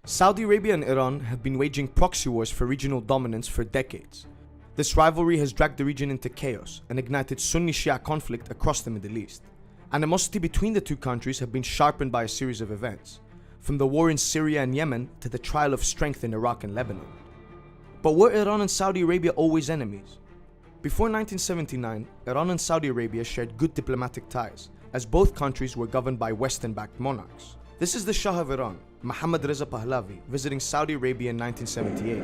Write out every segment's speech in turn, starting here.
Saudi Arabia and Iran have been waging proxy wars for regional dominance for decades. This rivalry has dragged the region into chaos and ignited Sunni-Shia conflict across the Middle East. Animosity between the two countries have been sharpened by a series of events, from the war in Syria and Yemen to the trial of strength in Iraq and Lebanon. But were Iran and Saudi Arabia always enemies? Before 1979, Iran and Saudi Arabia shared good diplomatic ties, as both countries were governed by Western-backed monarchs. This is the Shah of Iran, Mohammad Reza Pahlavi, visiting Saudi Arabia in 1978.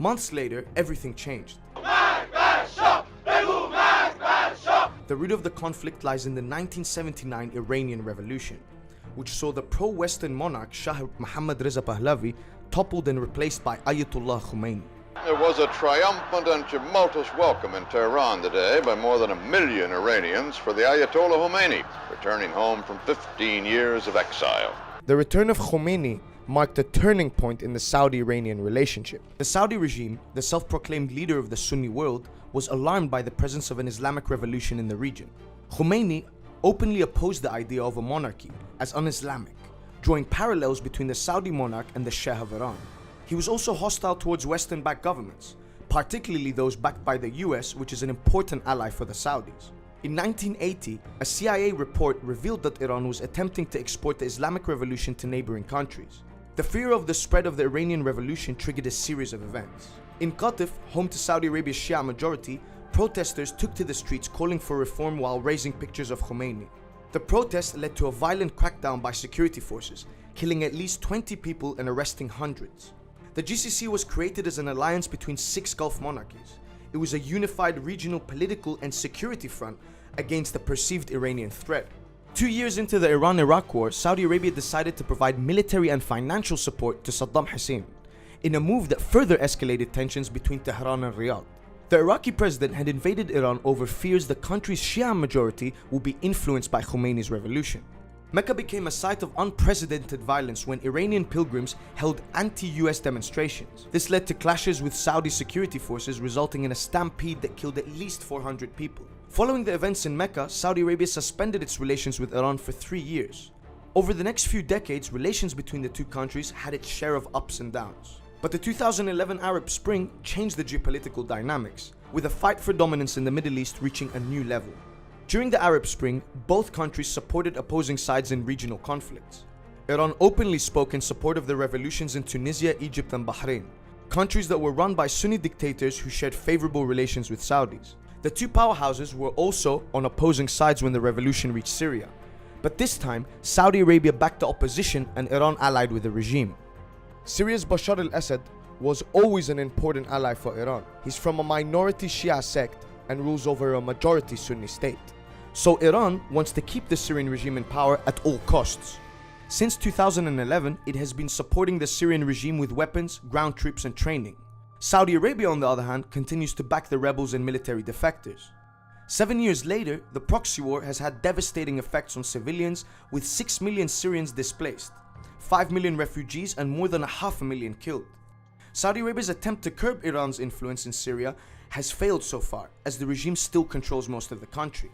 Months later, everything changed. The root of the conflict lies in the 1979 Iranian Revolution, which saw the pro-Western monarch Shah Mohammad Reza Pahlavi toppled and replaced by Ayatollah Khomeini. There was a triumphant and tumultuous welcome in Tehran today by more than 1 million Iranians for the Ayatollah Khomeini, returning home from 15 years of exile. The return of Khomeini marked a turning point in the Saudi-Iranian relationship. The Saudi regime, the self-proclaimed leader of the Sunni world, was alarmed by the presence of an Islamic revolution in the region. Khomeini openly opposed the idea of a monarchy as un-Islamic, drawing parallels between the Saudi monarch and the Shah of Iran. He was also hostile towards Western-backed governments, particularly those backed by the US, which is an important ally for the Saudis. In 1980, a CIA report revealed that Iran was attempting to export the Islamic revolution to neighboring countries. The fear of the spread of the Iranian revolution triggered a series of events. In Qatif, home to Saudi Arabia's Shia majority, protesters took to the streets calling for reform while raising pictures of Khomeini. The protest led to a violent crackdown by security forces, killing at least 20 people and arresting hundreds. The GCC was created as an alliance between 6 Gulf monarchies. It was a unified regional political and security front against the perceived Iranian threat. 2 years into the Iran-Iraq war, Saudi Arabia decided to provide military and financial support to Saddam Hussein, in a move that further escalated tensions between Tehran and Riyadh. The Iraqi president had invaded Iran over fears the country's Shia majority would be influenced by Khomeini's revolution. Mecca became a site of unprecedented violence when Iranian pilgrims held anti-US demonstrations. This led to clashes with Saudi security forces, resulting in a stampede that killed at least 400 people. Following the events in Mecca, Saudi Arabia suspended its relations with Iran for 3 years. Over the next few decades, relations between the two countries had its share of ups and downs. But the 2011 Arab Spring changed the geopolitical dynamics, with a fight for dominance in the Middle East reaching a new level. During the Arab Spring, both countries supported opposing sides in regional conflicts. Iran openly spoke in support of the revolutions in Tunisia, Egypt and Bahrain, countries that were run by Sunni dictators who shared favorable relations with Saudis. The two powerhouses were also on opposing sides when the revolution reached Syria. But this time, Saudi Arabia backed the opposition and Iran allied with the regime. Syria's Bashar al-Assad was always an important ally for Iran. He's from a minority Shia sect and rules over a majority Sunni state. So Iran wants to keep the Syrian regime in power at all costs. Since 2011, it has been supporting the Syrian regime with weapons, ground troops and training. Saudi Arabia, on the other hand, continues to back the rebels and military defectors. 7 years later, the proxy war has had devastating effects on civilians, with 6 million Syrians displaced, 5 million refugees and more than 500,000 killed. Saudi Arabia's attempt to curb Iran's influence in Syria has failed so far, as the regime still controls most of the country.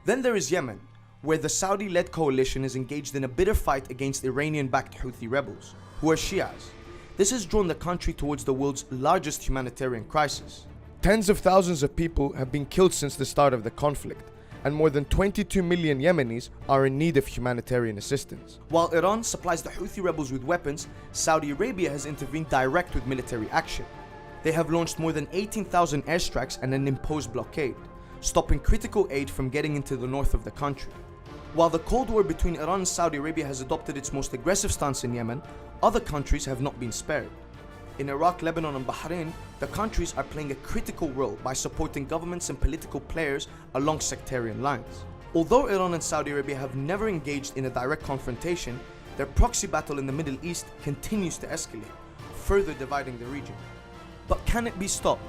Then there is Yemen, where the Saudi-led coalition is engaged in a bitter fight against Iranian-backed Houthi rebels, who are Shias. This has drawn the country towards the world's largest humanitarian crisis. Tens of thousands of people have been killed since the start of the conflict, and more than 22 million Yemenis are in need of humanitarian assistance. While Iran supplies the Houthi rebels with weapons, Saudi Arabia has intervened direct with military action. They have launched more than 18,000 airstrikes and an imposed blockade, stopping critical aid from getting into the north of the country. While the Cold War between Iran and Saudi Arabia has adopted its most aggressive stance in Yemen, other countries have not been spared. In Iraq, Lebanon and Bahrain, the countries are playing a critical role by supporting governments and political players along sectarian lines. Although Iran and Saudi Arabia have never engaged in a direct confrontation, their proxy battle in the Middle East continues to escalate, further dividing the region. But can it be stopped?